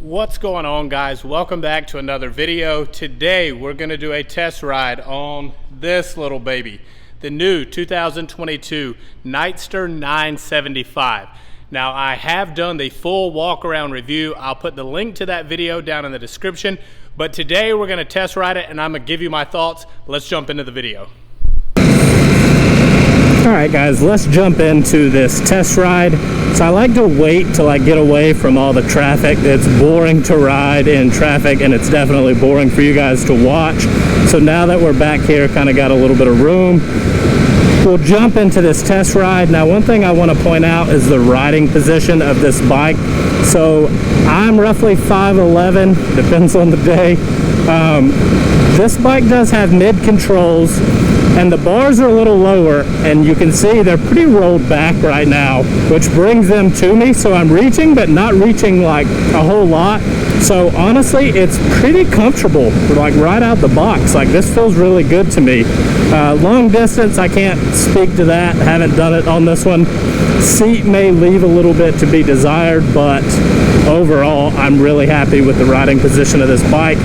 What's going on, guys? Welcome back to another video. Today we're going to do a test ride on this little baby, the new 2022 Nightster 975. Now, I have done the full walk around review. I'll put the link to that video down in the description, but today we're going to test ride it and I'm going to give you my thoughts. Let's jump into the video. Alright guys, let's jump into this test ride. So I like to wait till I get away from all the traffic. It's boring to ride in traffic and it's definitely boring for you guys to watch. So now that we're back here, kind of got a little bit of room, we'll jump into this test ride. Now, one thing I want to point out is the riding position of this bike. So I'm roughly 5'11", depends on the day. This bike does have mid controls and the bars are a little lower, and you can see they're pretty rolled back right now, which brings them to me. So I'm reaching, but not reaching like a whole lot. So honestly, it's pretty comfortable, like right out the box. Like, this feels really good to me. Long distance, I can't speak to that. Haven't done it on this one. Seat may leave a little bit to be desired, but overall, I'm really happy with the riding position of this bike.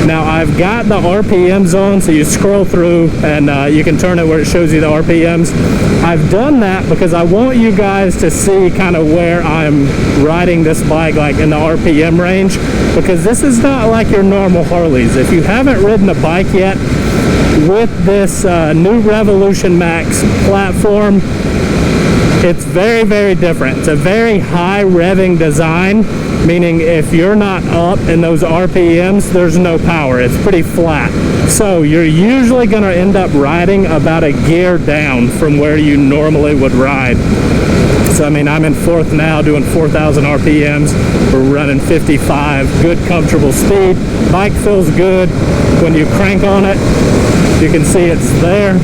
Now, I've got the RPMs on, so you scroll through and you can turn it where it shows you the RPMs. I've done that because I want you guys to see kind of where I'm riding this bike, like in the RPM range, because this is not like your normal Harleys. If you haven't ridden a bike yet, with this new Revolution Max platform, it's very, very different. It's a very high revving design, meaning if you're not up in those RPMs, there's no power. It's pretty flat. So you're usually going to end up riding about a gear down from where you normally would ride. So I mean, I'm in fourth now, doing 4,000 RPMs. We're running 55, good comfortable speed. Bike feels good. When you crank on it, you can see it's there.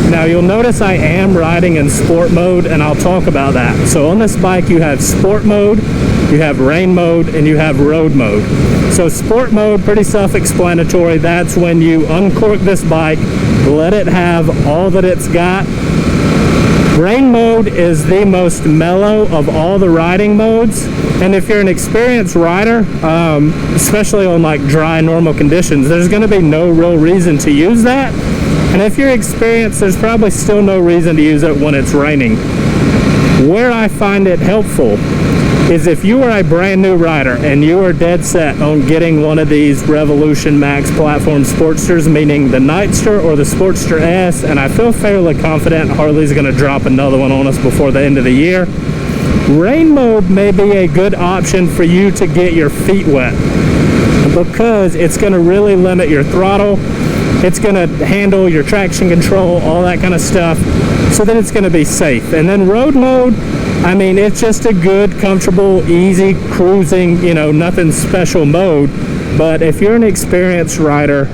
Now, you'll notice I am riding in sport mode, and I'll talk about that. So on this bike, you have sport mode, you have rain mode, and you have road mode. So sport mode, pretty self-explanatory. That's when you uncork this bike, let it have all that it's got. Rain mode is the most mellow of all the riding modes, and if you're an experienced rider, especially on like dry normal conditions, there's going to be no real reason to use that. And if you're experienced, there's probably still no reason to use it when it's raining. Where I find it helpful is if you are a brand new rider and you are dead set on getting one of these Revolution Max platform Sportsters, meaning the Nightster or the Sportster S, and I feel fairly confident Harley's going to drop another one on us before the end of the year, rain mode may be a good option for you to get your feet wet, because it's going to really limit your throttle. It's going to handle your traction control, all that kind of stuff, so that it's going to be safe. And then road mode, I mean, it's just a good, comfortable, easy cruising, you know, nothing special mode. But if you're an experienced rider,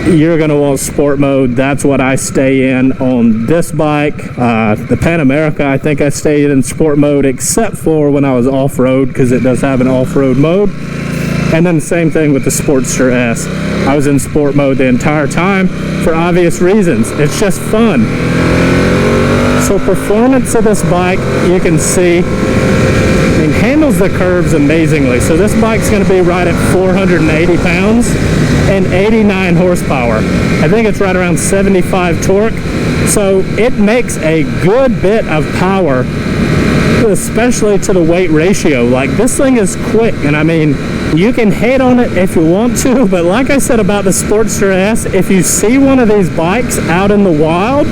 you're going to want sport mode. That's what I stay in on this bike. The Pan America, I think I stayed in sport mode, except for when I was off-road, because it does have an off-road mode. And then the same thing with the Sportster S. I was in sport mode the entire time for obvious reasons. It's just fun. So performance of this bike, you can see, I mean, handles the curves amazingly. So this bike's going to be right at 480 pounds and 89 horsepower. I think it's right around 75 torque. So it makes a good bit of power, especially to the weight ratio. Like, this thing is quick, and I mean, you can hate on it if you want to, but like I said about the Sportster S, if you see one of these bikes out in the wild,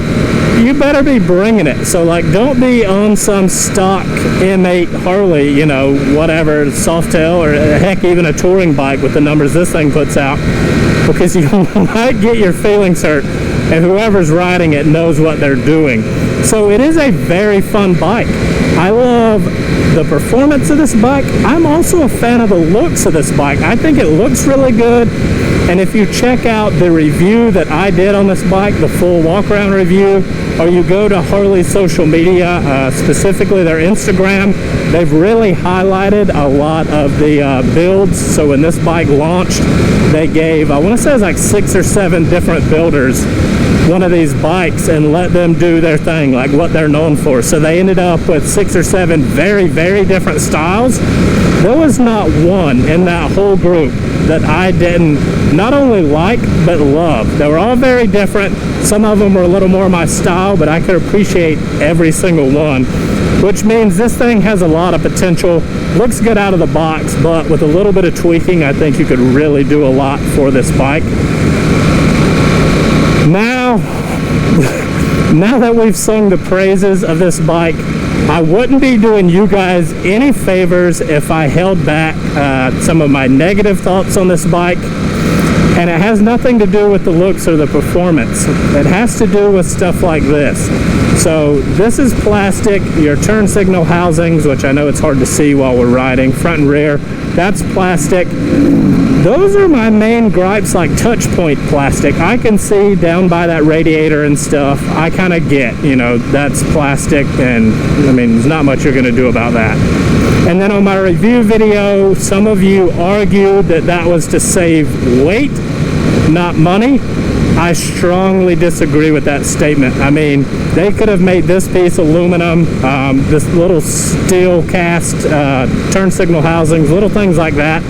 you better be bringing it. So like, don't be on some stock M8 Harley, you know, whatever, Softail, or heck, even a touring bike with the numbers this thing puts out, because you might get your feelings hurt, and whoever's riding it knows what they're doing. So it is a very fun bike. I love the performance of this bike. I'm also a fan of the looks of this bike. I think it looks really good. And if you check out the review that I did on this bike, the full walk around review, or you go to Harley's social media, specifically their Instagram, they've really highlighted a lot of the builds. So when this bike launched, they gave, I want to say it was like 6 or 7 different builders one of these bikes and let them do their thing, like what they're known for. So they ended up with 6 or 7 very, very different styles. There was not one in that whole group that I didn't not only like, but love. They were all very different. Some of them were a little more my style, but I could appreciate every single one, which means this thing has a lot of potential. Looks good out of the box, but with a little bit of tweaking, I think you could really do a lot for this bike. Now that we've sung the praises of this bike, I wouldn't be doing you guys any favors if I held back some of my negative thoughts on this bike. And it has nothing to do with the looks or the performance. It has to do with stuff like this. So this is plastic. Your turn signal housings, which I know it's hard to see while we're riding, front and rear, that's plastic. Those are my main gripes, like touch point plastic. I can see down by that radiator and stuff. I kind of get, you know, that's plastic, and I mean, there's not much you're going to do about that. And then on my review video, some of you argued that that was to save weight, not money. I strongly disagree with that statement. I mean, they could have made this piece aluminum, this little steel cast turn signal housings, little things like that.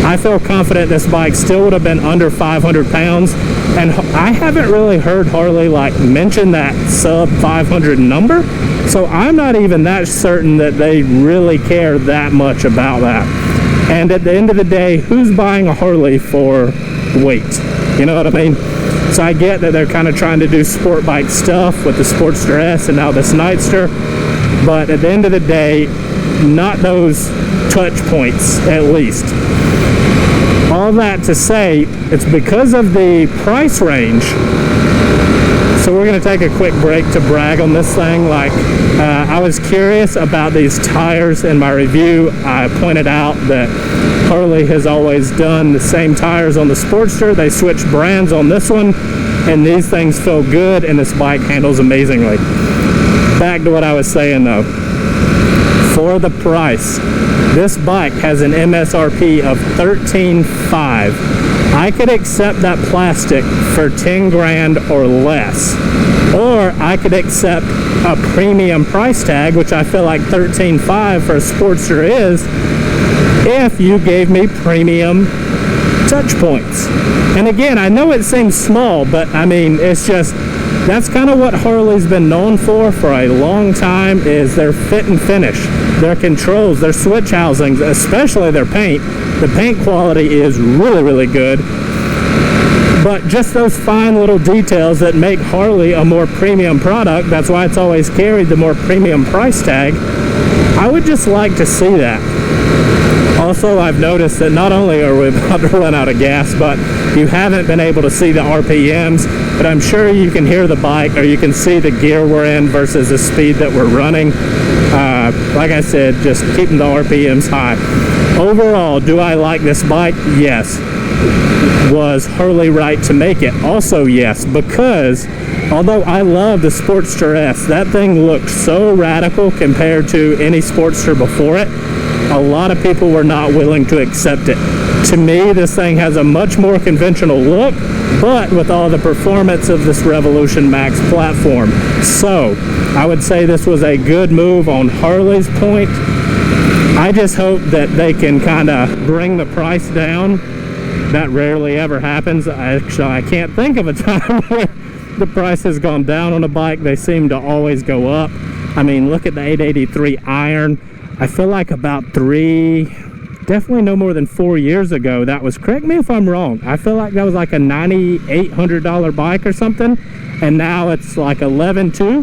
I feel confident this bike still would have been under 500 pounds. And I haven't really heard Harley like mention that sub 500 number. So I'm not even that certain that they really care that much about that. And at the end of the day, who's buying a Harley for weight? You know what I mean? So I get that they're kind of trying to do sport bike stuff with the Sportster S and now this Nightster. But at the end of the day, not those touch points, at least. All that to say, it's because of the price range. So we're going to take a quick break to brag on this thing. Like, I was curious about these tires in my review. I pointed out that Harley has always done the same tires on the Sportster. They switched brands on this one, and these things feel good, and this bike handles amazingly. Back to what I was saying though. For the price, this bike has an MSRP of $13,500. I could accept that plastic for 10 grand or less, or I could accept a premium price tag, which I feel like $13,500 for a Sportster is, if you gave me premium touch points. And again, I know it seems small, but I mean, it's just, that's kind of what Harley's been known for a long time, is their fit and finish, their controls, their switch housings, especially their paint. The paint quality is really, really good. But just those fine little details that make Harley a more premium product, that's why it's always carried the more premium price tag. I would just like to see that. Also, I've noticed that not only are we about to run out of gas, but you haven't been able to see the RPMs, but I'm sure you can hear the bike, or you can see the gear we're in versus the speed that we're running. Like I said, just keeping the RPMs high. Overall, do I like this bike? Yes. Was Harley right to make it? Also yes, because although I love the Sportster S, that thing looked so radical compared to any Sportster before it. A lot of people were not willing to accept it. To me, this thing has a much more conventional look, but with all the performance of this Revolution Max platform. So, I would say this was a good move on Harley's point. I just hope that they can kind of bring the price down. That rarely ever happens. I can't think of a time where the price has gone down on a bike. They seem to always go up. I mean, look at the 883 Iron. I feel like about definitely no more than 4 years ago, that was, correct me if I'm wrong, I feel like that was like a $9,800 bike or something, and now it's like $11,200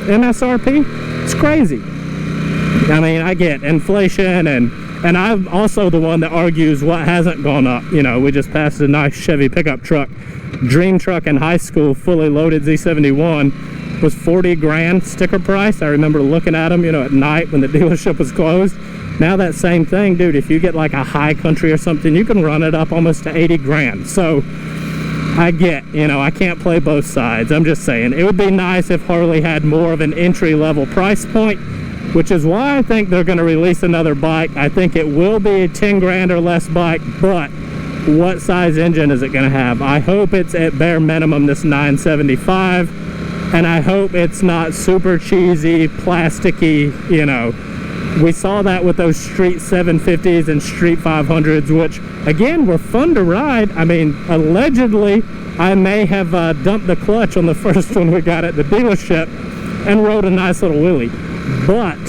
MSRP. It's crazy. I mean, I get inflation, and I'm also the one that argues what hasn't gone up. You know, we just passed a nice Chevy pickup truck, dream truck in high school, fully loaded Z71. Was 40 grand sticker price. I remember looking at them, you know, at night when the dealership was closed. Now that same thing, dude, if you get like a high country or something, you can run it up almost to 80 grand. So I get, you know, I can't play both sides. I'm just saying, it would be nice if Harley had more of an entry-level price point, which is why I think they're going to release another bike. I think it will be a 10 grand or less bike, but what size engine is it going to have? I hope it's at bare minimum this 975, and I hope it's not super cheesy, plasticky, you know. We saw that with those Street 750s and Street 500s, which, again, were fun to ride. I mean, allegedly, I may have dumped the clutch on the first one we got at the dealership and rode a nice little wheelie. But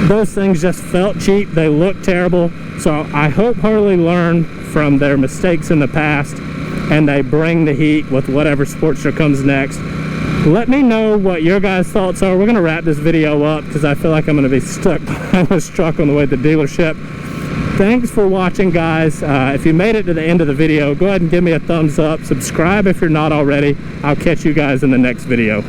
those things just felt cheap. They looked terrible. So I hope Harley learned from their mistakes in the past and they bring the heat with whatever Sportster comes next. Let me know what your guys' thoughts are. We're going to wrap this video up because I feel like I'm going to be stuck behind this truck on the way to the dealership. Thanks for watching, guys. If you made it to the end of the video, go ahead and give me a thumbs up. Subscribe if you're not already. I'll catch you guys in the next video.